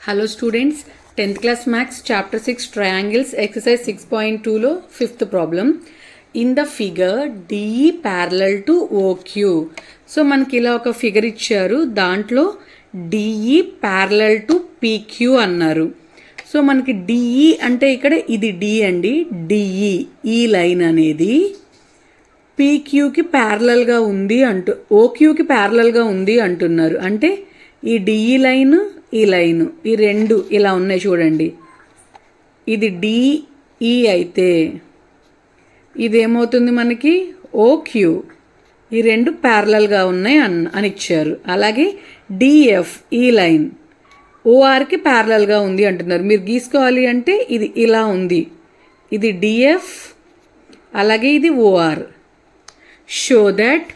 Hello students, 10th class maths chapter 6 triangles exercise 6.2 లో 5th problem. In the figure DE parallel to OQ. So మనకి ఇలా ఒక figure ఇచ్చారు, దాంట్లో DE parallel to PQ అన్నారు. So మనకి DE అంటే ఇక్కడ ఇది D అండి, DE ఈ లైన్ అనేది PQకి ప్యారలల్గా ఉంది OQకి ప్యారలల్గా ఉంది అంటున్నారు. అంటే ఈ DE లైన్ ఈ లైను ఈ రెండు ఇలా ఉన్నాయి చూడండి. ఇది DE అయితే ఇదేమవుతుంది మనకి OQ. ఈ రెండు ప్యారలల్గా ఉన్నాయి అని ఇచ్చారు. అలాగే DF ఈ లైన్ ORకి ప్యారలల్గా ఉంది అంటున్నారు. మీరు గీసుకోవాలి అంటే ఇది ఇలా ఉంది, ఇది DF అలాగే ఇది OR. Show that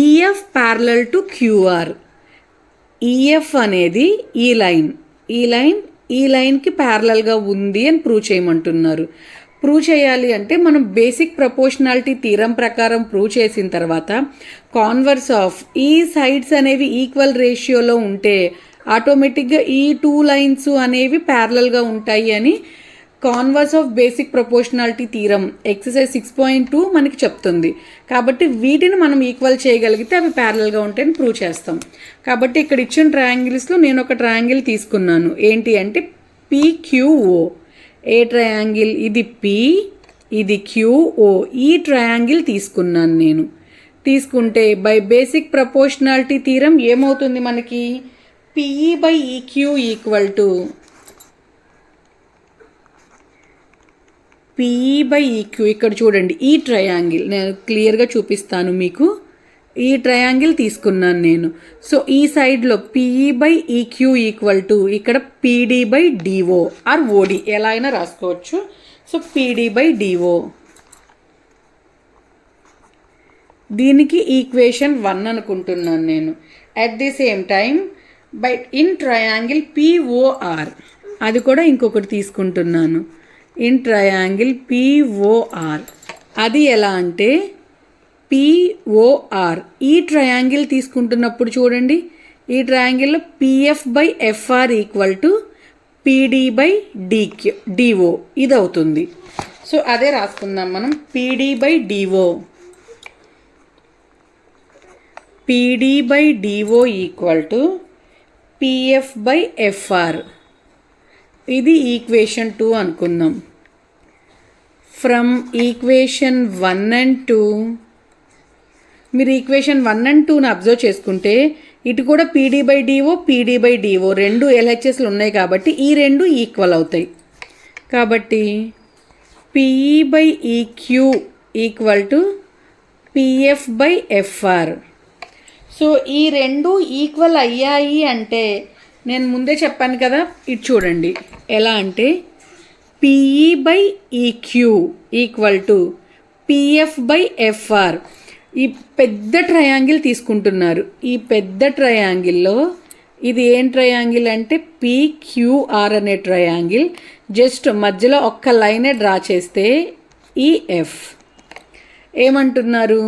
EF parallel to QR. EF అనేది ఈ లైన్కి ప్యారలల్గా ఉంది అని ప్రూవ్ చేయమంటున్నారు. ప్రూవ్ చేయాలి అంటే మనం బేసిక్ ప్రపోర్షనాలిటీ థీరం ప్రకారం ప్రూవ్ చేసిన తర్వాత కాన్వర్స్ ఆఫ్ ఈ సైడ్స్ అనేవి ఈక్వల్ రేషియోలో ఉంటే ఆటోమేటిక్గా ఈ టూ లైన్స్ అనేవి ప్యారలల్గా ఉంటాయి అని converse of basic proportionality theorem exercise 6.2 మనకి చెప్తుంది. కాబట్టి వీటిని మనం ఈక్వల్ చేయగలిగితే అవి ప్యారలల్గా ఉంటాయని ప్రూవ్ చేస్తాం. కాబట్టి ఇక్కడ ఇచ్చిన ట్రయాంగిల్స్లో నేను ఒక ట్రయాంగిల్ తీసుకున్నాను. ఏంటి అంటే PQO. A triangle? ఇది P, ఇది QO. ఈ ట్రయాంగిల్ తీసుకున్నాను నేను. తీసుకుంటే బై బేసిక్ ప్రపోర్షనాలిటీ థీరం ఏమవుతుంది మనకి? PE/EQ equal to PE/EQ. ఇక్కడ చూడండి, ఈ ట్రయాంగిల్ నేను క్లియర్గా చూపిస్తాను మీకు. ఈ ట్రయాంగిల్ తీసుకున్నాను నేను. సో ఈ సైడ్లో PE/EQ ఈక్వల్ టు ఇక్కడ PD/DO ఆర్ OD ఎలా అయినా రాసుకోవచ్చు. సో PD/DO దీనికి ఈక్వేషన్ 1 అనుకుంటున్నాను నేను. At the same time but in triangle POR అది కూడా ఇంకొకటి తీసుకుంటున్నాను. ఇన్ ట్రయాంగిల్ POR అది ఎలా అంటే POR ఈ ట్రయాంగిల్ తీసుకుంటున్నప్పుడు చూడండి, ఈ ట్రయాంగిల్లో PF/FR ఈక్వల్ టు PD/DO ఇది అవుతుంది. సో అదే రాసుకుందాం మనం. PD/DO equal to PF/FR. ఇది ఈక్వేషన్ 2 అనుకుందాం. ఫ్రమ్ ఈక్వేషన్ 1 and 2 మీరు ఈక్వేషన్ 1 and 2ని అబ్జర్వ్ చేసుకుంటే ఇటు కూడా PD/DO రెండు LHSలు ఉన్నాయి కాబట్టి ఈ రెండు ఈక్వల్ అవుతాయి. కాబట్టి PE/EQ equal to PF/FR. So ఈ రెండు ఈక్వల్ అయ్యాయి అంటే నేను ముందే చెప్పాను కదా, ఇది చూడండి ఎలా అంటే PE/EQ ఈక్వల్ టు PF/FR. ఈ పెద్ద ట్రయాంగిల్ తీసుకుంటున్నారు. ఈ పెద్ద ట్రయాంగిల్లో ఇది ఏం ట్రయాంగిల్ అంటే PQR అనే ట్రయాంగిల్. జస్ట్ మధ్యలో ఒక్క లైనే డ్రా చేస్తే ఈ F ఏమంటున్నారు?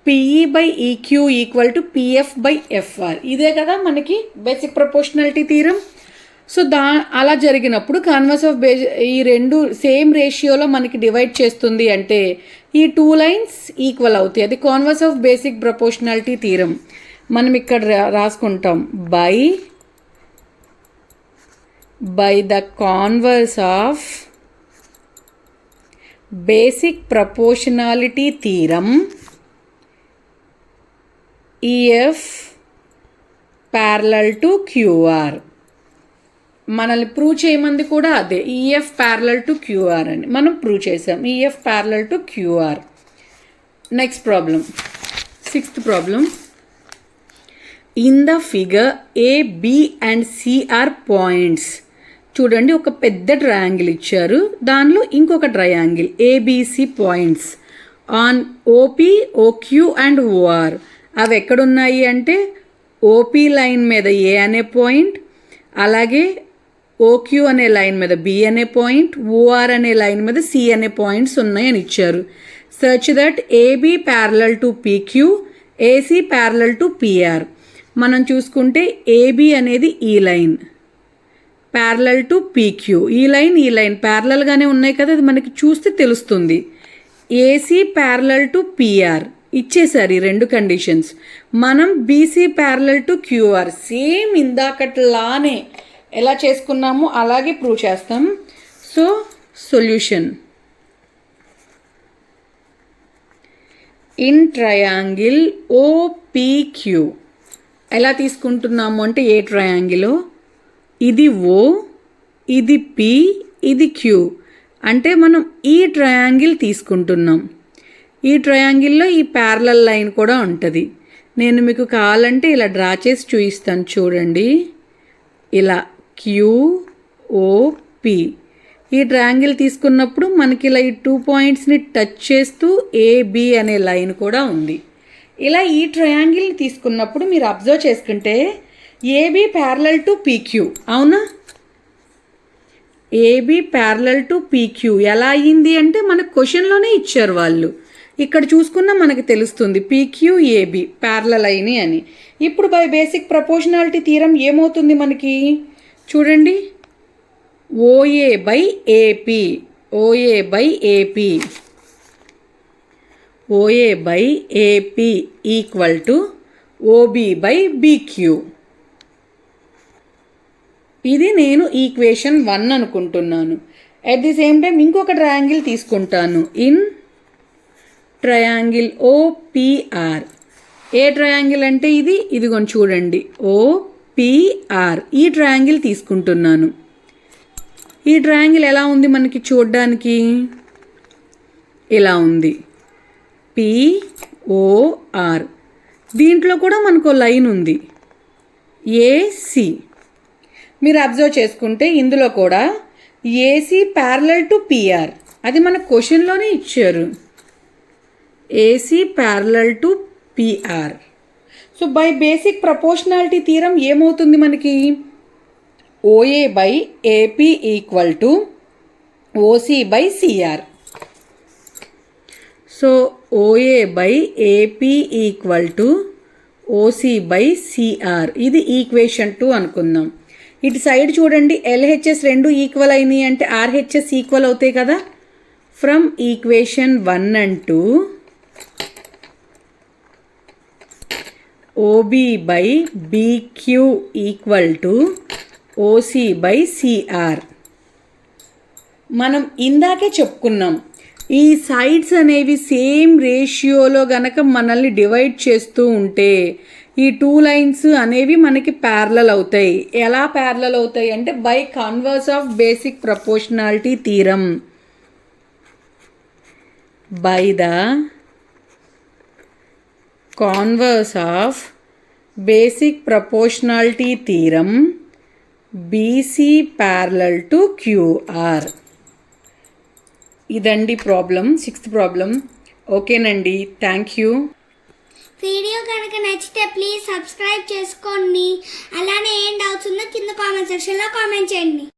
PE/EQ equal to PF/FR. ఇదే కదా మనకి బేసిక్ ప్రపోర్షనాలిటీ థీరం. సో అలా జరిగినప్పుడు కాన్వర్స్ ఆఫ్ ఈ రెండు సేమ్ రేషియోలో మనకి డివైడ్ చేస్తుంది అంటే ఈ టూ లైన్స్ ఈక్వల్ అవుతాయి. అది converse of basic proportionality theorem. మనం ఇక్కడ రాసుకుంటాం by the converse of basic proportionality theorem EF parallel to QR. మనల్ని ప్రూవ్ చేయమంది కూడా అదే, EF ప్యారలల్ టు QR అని మనం ప్రూవ్ చేసాం. EF parallel to QR. Next problem, 6th problem. In the figure AB and C are points. చూడండి, ఒక పెద్ద triangle ఇచ్చారు, దానిలో ఇంకొక triangle ABC points on OP, OQ and OR. అవి ఎక్కడున్నాయి అంటే OP లైన్ మీద A అనే పాయింట్, అలాగే OQ అనే లైన్ మీద B అనే పాయింట్, OR అనే లైన్ మీద C అనే పాయింట్స్ ఉన్నాయని ఇచ్చారు. సర్చ్ that AB parallel to PQ, AC parallel to PR. మనం చూసుకుంటే AB అనేది ఈ లైన్, ప్యారలల్ టు పీక్యూ. ఈ లైన్ ప్యారలల్గానే ఉన్నాయి కదా, అది మనకి చూస్తే తెలుస్తుంది. ఏసీ ప్యారలల్ టు పిఆర్ ఇచ్చేసారు ఈ రెండు కండిషన్స్. మనం BC parallel to QR same ఇందాకట్లానే ఎలా చేసుకున్నామో అలాగే ప్రూవ్ చేస్తాం. So solution in triangle OPQ ఎలా తీసుకుంటున్నాము అంటే, ఏ ట్రయాంగిల్ ఇది ఓ, ఇది పి, ఇది క్యూ అంటే మనం ఈ ట్రయాంగిల్ తీసుకుంటున్నాం. ఈ ట్రయాంగిల్లో ఈ ప్యారలల్ లైన్ కూడా ఉంటుంది. నేను మీకు కావాలంటే ఇలా డ్రా చేసి చూపిస్తాను చూడండి. ఇలా క్యూఓపి ఈ ట్రయాంగిల్ తీసుకున్నప్పుడు మనకి ఇలా ఈ 2 పాయింట్స్ని టచ్ చేస్తూ ఏబి అనే లైన్ కూడా ఉంది. ఇలా ఈ ట్రయాంగిల్ని తీసుకున్నప్పుడు మీరు అబ్జర్వ్ చేసుకుంటే ఏబి ప్యారలల్ టు పీక్యూ, అవునా? ఏబి ప్యారలల్ టు పీక్యూ ఎలా అయ్యింది అంటే మన క్వశ్చన్లోనే ఇచ్చారు వాళ్ళు. ఇక్కడ చూసుకున్నా మనకి తెలుస్తుంది పీక్యూ ఏబి ప్యారలల్ అయినాయి అని. ఇప్పుడు బై బేసిక్ ప్రపోర్షనాలిటీ థీరం ఏమవుతుంది మనకి చూడండి. OA by AP, OA by AP, OA by AP equal to OB by BQ. ఇది నేను ఈక్వేషన్ 1 అనుకుంటున్నాను. అట్ ది సేమ్ టైం ఇంకొక ట్రయాంగిల్ తీసుకుంటాను. In triangle OPR. ఏ ట్రయాంగిల్ అంటే ఇదిగోండి చూడండి, ఓపిఆర్. ఈ ట్రయాంగిల్ తీసుకుంటున్నాను. ఈ ట్రయాంగిల్ ఎలా ఉంది మనకి చూడడానికి? ఇలా ఉంది, పిఓఆర్. దీంట్లో కూడా మనకు లైన్ ఉంది ఏసి. మీరు అబ్జర్వ్ చేసుకుంటే ఇందులో కూడా ఏసీ ప్యారలల్ టు పిఆర్, అది మన క్వశ్చన్లోనే ఇచ్చారు. AC parallel to PR. So by basic proportionality theorem ఏమవుతుంది మనకి? OA by AP equal to OC by CR. So OA by AP equal to OC by CR. ఇది ఈక్వేషన్ 2 అనుకుందాం. ఇటు side చూడండి, ఎల్హెచ్ఎస్ రెండు ఈక్వల్ అయినాయి అంటే ఆర్హెచ్ఎస్ ఈక్వల్ అవుతాయి కదా. From equation 1 and 2 OB by BQ equal to OC by CR. మనం ఇందాకే చెప్పుకున్నాం, ఈ సైడ్స్ అనేవి సేమ్ రేషియోలో గనక మనల్ని డివైడ్ చేస్తూ ఉంటే ఈ 2 లైన్స్ అనేవి మనకి ప్యారలల్ అవుతాయి. ఎలా ప్యారలల్ అవుతాయి అంటే by converse of basic proportionality theorem. By the converse of basic proportionality theorem BC parallel to QR. ఇదండి ప్రాబ్లం, 6th ప్రాబ్లం. ఓకేనండి, థ్యాంక్ యూ. వీడియో కనుక నచ్చితే ప్లీజ్ సబ్స్క్రైబ్ చేసుకోండి. అలానే ఏం డౌట్స్ ఉందో కింద కామెంట్ సెక్షన్లో కామెంట్ చేయండి.